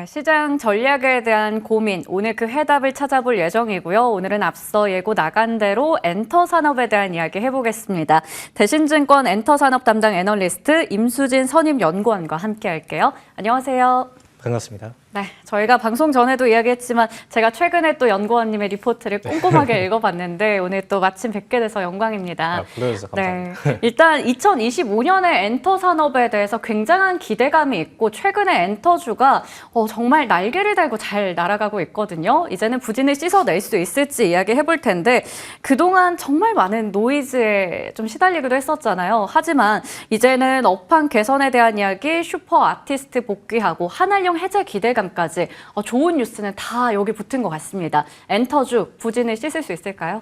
네, 시장 전략에 대한 고민, 오늘 그 해답을 찾아볼 예정이고요. 오늘은 앞서 예고 나간 대로 엔터 산업에 대한 이야기 해보겠습니다. 대신증권 엔터 산업 담당 애널리스트 임수진 선임연구원과 함께 할게요. 안녕하세요. 반갑습니다. 네, 저희가 방송 전에도 이야기했지만 제가 최근에 또 연구원님의 리포트를 꼼꼼하게 읽어봤는데 오늘 또 마침 뵙게 돼서 영광입니다. 불러주셔서 감사합니다. 네, 일단 2025년에 엔터 산업에 대해서 굉장한 기대감이 있고 최근에 엔터주가 정말 날개를 달고 잘 날아가고 있거든요. 이제는 부진을 씻어낼 수 있을지 이야기해볼 텐데 그동안 정말 많은 노이즈에 좀 시달리기도 했었잖아요. 하지만 이제는 업황 개선에 대한 이야기, 슈퍼 아티스트 복귀하고 한한령 해제 기대감 까지 좋은 뉴스는 다 여기 붙은 것 같습니다. 엔터주 부진을 씻을 수 있을까요?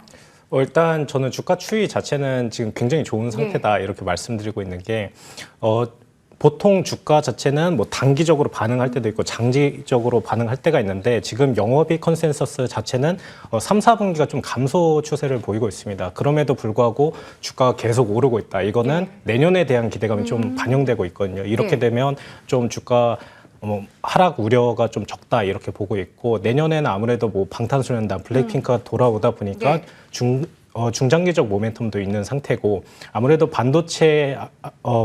일단 저는 주가 추이 자체는 지금 굉장히 좋은 상태다 이렇게 말씀드리고 있는 게 보통 주가 자체는 뭐 단기적으로 반응할 때도 있고 장기적으로 반응할 때가 있는데 지금 영업이익 컨센서스 자체는 3, 4분기가 좀 감소 추세를 보이고 있습니다. 그럼에도 불구하고 주가가 계속 오르고 있다. 이거는 내년에 대한 기대감이 좀 반영되고 있거든요. 이렇게 되면 좀 주가 하락 우려가 좀 적다 이렇게 보고 있고 내년에는 아무래도 뭐 방탄소년단 블랙핑크가 돌아오다 보니까 중장기적 모멘텀도 있는 상태고 아무래도 반도체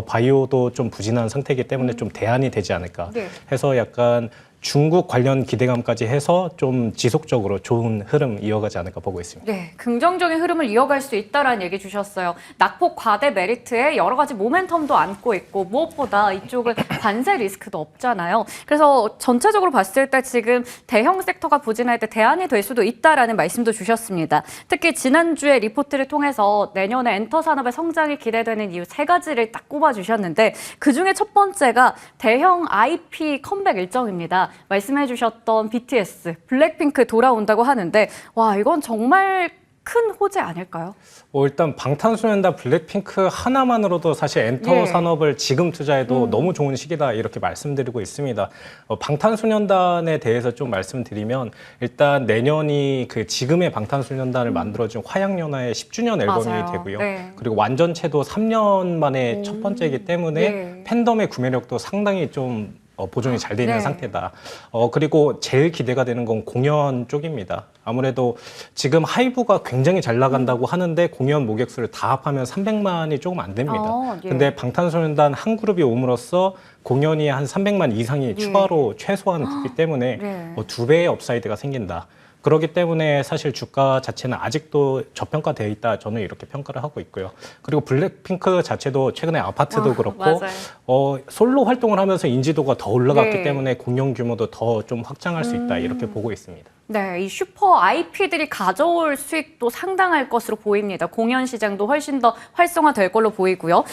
바이오도 좀 부진한 상태이기 때문에 좀 대안이 되지 않을까 해서 약간 중국 관련 기대감까지 해서 좀 지속적으로 좋은 흐름 이어가지 않을까 보고 있습니다. 네, 긍정적인 흐름을 이어갈 수 있다라는 얘기 주셨어요. 낙폭 과대 메리트에 여러 가지 모멘텀도 안고 있고 무엇보다 이쪽은 관세 리스크도 없잖아요. 그래서 전체적으로 봤을 때 지금 대형 섹터가 부진할 때 대안이 될 수도 있다라는 말씀도 주셨습니다. 특히 지난주에 리포트를 통해서 내년에 엔터 산업의 성장이 기대되는 이유 3가지를 딱 꼽아주셨는데 그중에 첫 번째가 대형 IP 컴백 일정입니다. 말씀해 주셨던 BTS, 블랙핑크 돌아온다고 하는데 와 이건 정말 큰 호재 아닐까요? 일단 방탄소년단 블랙핑크 하나만으로도 사실 엔터 산업을 지금 투자해도 너무 좋은 시기다 이렇게 말씀드리고 있습니다. 방탄소년단에 대해서 좀 말씀드리면 일단 내년이 그 지금의 방탄소년단을 만들어준 화양연화의 10주년 앨범이 되고요. 그리고 완전체도 3년 만에 첫 번째이기 때문에 팬덤의 구매력도 상당히 좀 보존이 잘 돼 있는 상태다. 그리고 제일 기대가 되는 건 공연 쪽입니다. 아무래도 지금 하이브가 굉장히 잘 나간다고 하는데 공연 모객수를 다 합하면 300만이 조금 안 됩니다. 근데 방탄소년단 한 그룹이 오므로써 공연이 한 300만 이상이 추가로 최소한 붙기 때문에 2배의 업사이드가 생긴다. 그렇기 때문에 사실 주가 자체는 아직도 저평가되어 있다. 저는 이렇게 평가를 하고 있고요. 그리고 블랙핑크 자체도 최근에 아파트도 그렇고 솔로 활동을 하면서 인지도가 더 올라갔기 때문에 공연 규모도 더 좀 확장할 수 있다. 이렇게 보고 있습니다. 네, 이 슈퍼 IP들이 가져올 수익도 상당할 것으로 보입니다. 공연 시장도 훨씬 더 활성화될 걸로 보이고요.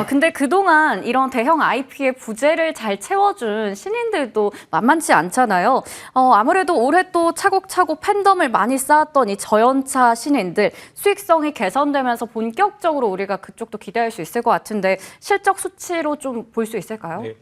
근데 그동안 이런 대형 IP의 부재를 잘 채워준 신인들도 만만치 않잖아요. 아무래도 올해 또 차곡차곡 팬덤을 많이 쌓았던 이 저연차 신인들 수익성이 개선되면서 본격적으로 우리가 그쪽도 기대할 수 있을 것 같은데 실적 수치로 좀 볼 수 있을까요? 네.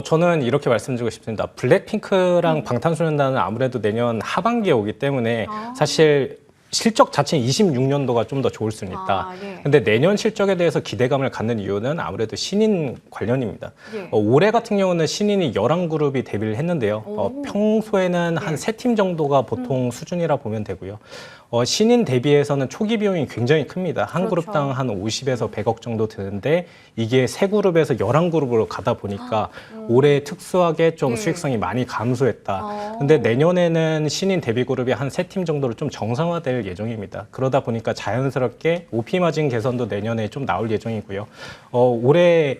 저는 이렇게 말씀드리고 싶습니다. 블랙핑크랑 방탄소년단은 아무래도 내년 하반기에 오기 때문에 사실 실적 자체는 26년도가 좀 더 좋을 수는 있다. 근데 내년 실적에 대해서 기대감을 갖는 이유는 아무래도 신인 관련입니다. 올해 같은 경우는 신인이 11그룹이 데뷔를 했는데요. 평소에는 한 3팀 정도가 보통 수준이라 보면 되고요. 신인 데뷔에서는 초기 비용이 굉장히 큽니다. 한 그룹당 한 50에서 100억 정도 드는데 이게 3그룹에서 11그룹으로 가다 보니까 올해 특수하게 좀 수익성이 많이 감소했다. 근데 내년에는 신인 데뷔 그룹이 한 3팀 정도로 좀 정상화될 예정입니다. 그러다 보니까 자연스럽게 OP 마진 개선도 내년에 좀 나올 예정이고요. 올해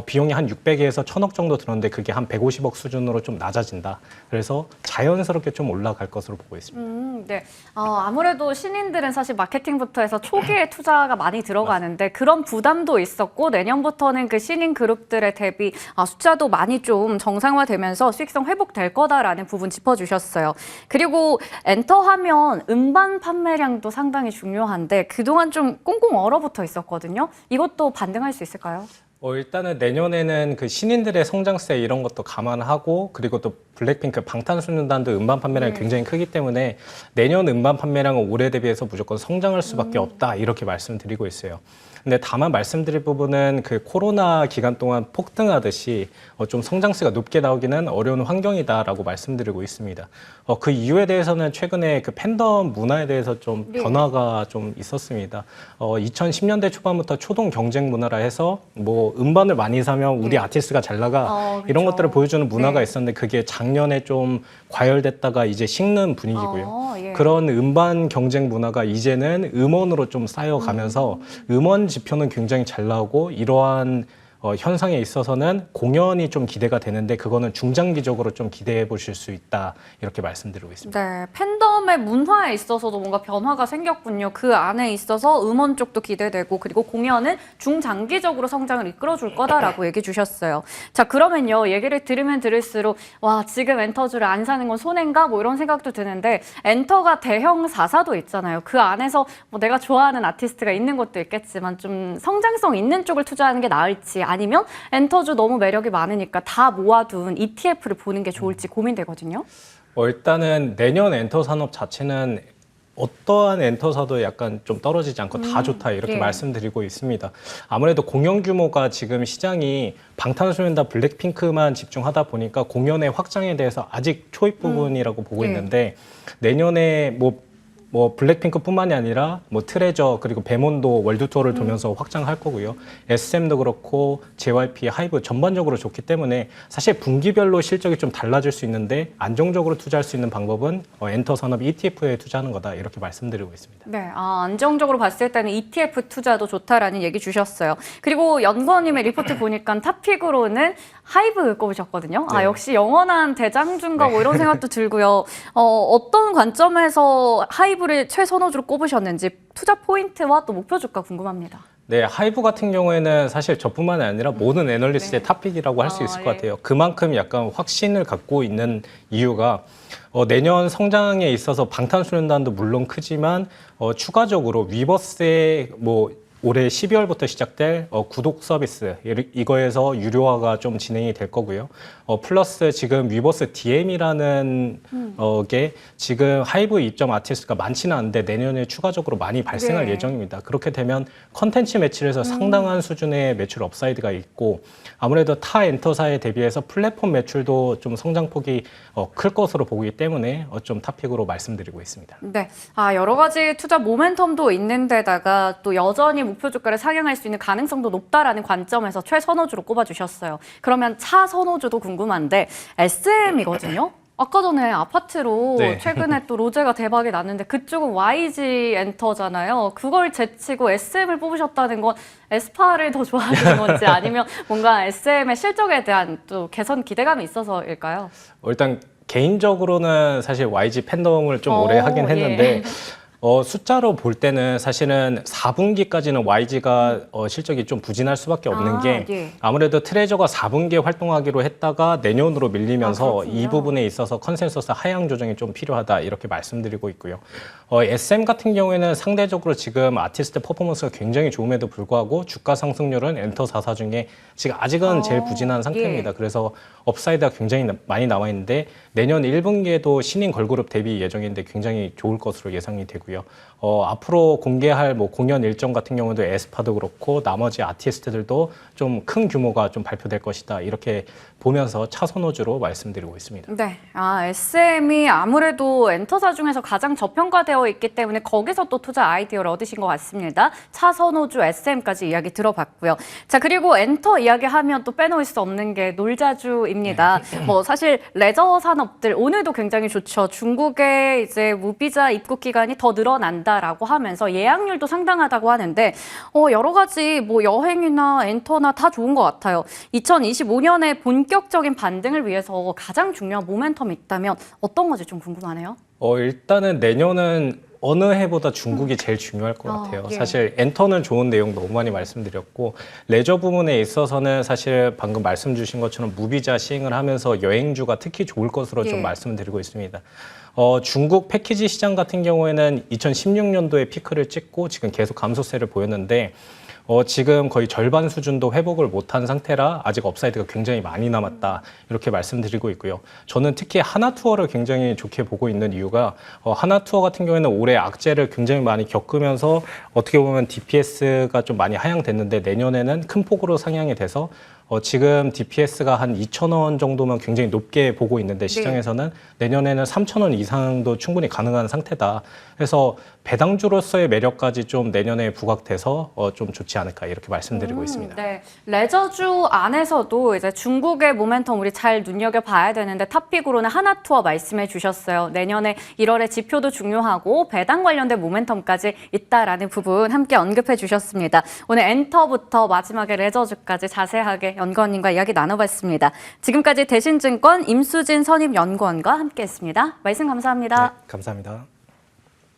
비용이 한 600에서 1000억 정도 들었는데 그게 한 150억 수준으로 좀 낮아진다. 그래서 자연스럽게 좀 올라갈 것으로 보고 있습니다. 네. 아무래도 신인들은 사실 마케팅부터 해서 초기에 투자가 많이 들어가는데 그런 부담도 있었고 내년부터는 그 신인 그룹들의 대비 숫자도 많이 좀 정상화되면서 수익성 회복될 거다라는 부분 짚어주셨어요. 그리고 엔터하면 음반 판매량도 상당히 중요한데 그동안 좀 꽁꽁 얼어붙어 있었거든요. 이것도 반등할 수 있을까요? 일단은 내년에는 그 신인들의 성장세 이런 것도 감안하고 그리고 또 블랙핑크, 방탄소년단도 음반 판매량이 굉장히 크기 때문에 내년 음반 판매량은 올해 대비해서 무조건 성장할 수밖에 없다 이렇게 말씀드리고 있어요. 근데 다만 말씀드릴 부분은 그 코로나 기간 동안 폭등하듯이 좀 성장세가 높게 나오기는 어려운 환경이다라고 말씀드리고 있습니다. 그 이유에 대해서는 최근에 그 팬덤 문화에 대해서 좀 네. 변화가 좀 있었습니다. 2010년대 초반부터 초동 경쟁 문화라 해서 뭐 음반을 많이 사면 우리 네. 아티스트가 잘 나가 그렇죠. 이런 것들을 보여주는 문화가 네. 있었는데 그게 작년에 좀 과열됐다가 이제 식는 분위기고요. 예. 그런 음반 경쟁 문화가 이제는 음원으로 좀 쌓여가면서 음원 지표는 굉장히 잘 나오고 이러한 현상에 있어서는 공연이 좀 기대가 되는데 그거는 중장기적으로 좀 기대해 보실 수 있다 이렇게 말씀드리고 있습니다. 네, 팬덤의 문화에 있어서도 뭔가 변화가 생겼군요. 그 안에 있어서 음원 쪽도 기대되고 그리고 공연은 중장기적으로 성장을 이끌어줄 거다라고 얘기해 주셨어요. 자, 그러면요. 얘기를 들으면 들을수록 와, 지금 엔터주를 안 사는 건 손해인가? 뭐 이런 생각도 드는데 엔터가 대형 4사도 있잖아요. 그 안에서 뭐 내가 좋아하는 아티스트가 있는 것도 있겠지만 좀 성장성 있는 쪽을 투자하는 게 나을지 아니면 엔터주 너무 매력이 많으니까 다 모아둔 ETF를 보는 게 좋을지 고민되거든요. 일단은 내년 엔터 산업 자체는 어떠한 엔터사도 약간 좀 떨어지지 않고 다 좋다 이렇게 예. 말씀드리고 있습니다. 아무래도 공연 규모가 지금 시장이 방탄소년단 블랙핑크만 집중하다 보니까 공연의 확장에 대해서 아직 초입 부분이라고 보고 예. 있는데 내년에 뭐 블랙핑크뿐만이 아니라 뭐 트레저 그리고 배몬도 월드 투어를 돌면서 확장할 거고요. SM도 그렇고 JYP, 하이브 전반적으로 좋기 때문에 사실 분기별로 실적이 좀 달라질 수 있는데 안정적으로 투자할 수 있는 방법은 엔터 산업 ETF에 투자하는 거다 이렇게 말씀드리고 있습니다. 네, 안정적으로 봤을 때는 ETF 투자도 좋다라는 얘기 주셨어요. 그리고 연구원님의 리포트 보니까 탑픽으로는 하이브 꼽으셨거든요. 네. 역시 영원한 대장주인가 뭐 이런 생각도 들고요. 어떤 관점에서 하이브를 최선호주로 꼽으셨는지 투자 포인트와 또 목표 주가 궁금합니다. 네, 하이브 같은 경우에는 사실 저뿐만이 아니라 모든 애널리스트의 탑픽이라고 할 수 있을 것 예. 같아요. 그만큼 약간 확신을 갖고 있는 이유가 내년 성장에 있어서 방탄소년단도 물론 크지만 추가적으로 위버스의 뭐 올해 12월부터 시작될 구독 서비스 이거에서 유료화가 좀 진행이 될 거고요. 플러스 지금 위버스 DM이라는 게 지금 하이브 입점 아티스트가 많지는 않은데 내년에 추가적으로 많이 발생할 네. 예정입니다. 그렇게 되면 컨텐츠 매출에서 상당한 수준의 매출 업사이드가 있고 아무래도 타 엔터사에 대비해서 플랫폼 매출도 좀 성장폭이 클 것으로 보기 때문에 좀 탑픽으로 말씀드리고 있습니다. 네, 여러 가지 투자 모멘텀도 있는데다가 또 여전히 목표 주가를 상향할 수 있는 가능성도 높다라는 관점에서 최선호주로 꼽아주셨어요. 그러면 차선호주도 궁금한데 SM이거든요. 아까 전에 아파트로 네. 최근에 또 로제가 대박이 났는데 그쪽은 YG 엔터잖아요. 그걸 제치고 SM을 뽑으셨다는 건 에스파를 더 좋아하시는 건지 아니면 뭔가 SM의 실적에 대한 또 개선 기대감이 있어서일까요? 일단 개인적으로는 사실 YG 팬덤을 좀 오래 하긴 했는데 숫자로 볼 때는 사실은 4분기까지는 YG가 실적이 좀 부진할 수밖에 없는 게 예. 아무래도 트레저가 4분기에 활동하기로 했다가 내년으로 밀리면서 그렇군요. 이 부분에 있어서 컨센서스 하향 조정이 좀 필요하다 이렇게 말씀드리고 있고요. SM 같은 경우에는 상대적으로 지금 아티스트 퍼포먼스가 굉장히 좋음에도 불구하고 주가 상승률은 엔터 4사 중에 지금 아직은 제일 부진한 상태입니다. 예. 그래서 업사이드가 굉장히 많이 나와 있는데 내년 1분기에도 신인 걸그룹 데뷔 예정인데 굉장히 좋을 것으로 예상이 되고요. 앞으로 공개할 뭐 공연 일정 같은 경우도 에스파도 그렇고 나머지 아티스트들도 좀 큰 규모가 좀 발표될 것이다. 이렇게 보면서 차선호주로 말씀드리고 있습니다. 네, SM이 아무래도 엔터사 중에서 가장 저평가되어 있기 때문에 거기서 또 투자 아이디어를 얻으신 것 같습니다. 차선호주 SM까지 이야기 들어봤고요. 자, 그리고 엔터 이야기하면 또 빼놓을 수 없는 게 놀자주입니다. 뭐 사실 레저 산업들 오늘도 굉장히 좋죠. 중국의 이제 무비자 입국 기간이 더 늘어난다라고 하면서 예약률도 상당하다고 하는데 여러 가지 뭐 여행이나 엔터나 다 좋은 것 같아요. 2025년에 본격적인 반등을 위해서 가장 중요한 모멘텀이 있다면 어떤 건지 좀 궁금하네요. 일단은 내년은 어느 해보다 중국이 제일 중요할 것 같아요. 예. 사실 엔터는 좋은 내용 너무 많이 말씀드렸고 레저 부분에 있어서는 사실 방금 말씀 주신 것처럼 무비자 시행을 하면서 여행주가 특히 좋을 것으로 예. 좀 말씀드리고 있습니다. 중국 패키지 시장 같은 경우에는 2016년도에 피크를 찍고 지금 계속 감소세를 보였는데 지금 거의 절반 수준도 회복을 못한 상태라 아직 업사이드가 굉장히 많이 남았다 이렇게 말씀드리고 있고요. 저는 특히 하나투어를 굉장히 좋게 보고 있는 이유가 하나투어 같은 경우에는 올해 악재를 굉장히 많이 겪으면서 어떻게 보면 DPS가 좀 많이 하향됐는데 내년에는 큰 폭으로 상향이 돼서 지금 DPS가 한 2,000원 정도면 굉장히 높게 보고 있는데 시장에서는 내년에는 3,000원 이상도 충분히 가능한 상태다. 그래서 배당주로서의 매력까지 좀 내년에 부각돼서 좀 좋지 않을까 이렇게 말씀드리고 있습니다. 네, 레저주 안에서도 이제 중국의 모멘텀 우리 잘 눈여겨봐야 되는데 탑픽으로는 하나투어 말씀해 주셨어요. 내년에 1월에 지표도 중요하고 배당 관련된 모멘텀까지 있다라는 부분 함께 언급해 주셨습니다. 오늘 엔터부터 마지막에 레저주까지 자세하게 연구원님과 이야기 나눠봤습니다. 지금까지 대신증권 임수진 선임연구원과 함께했습니다. 말씀 감사합니다. 네, 감사합니다.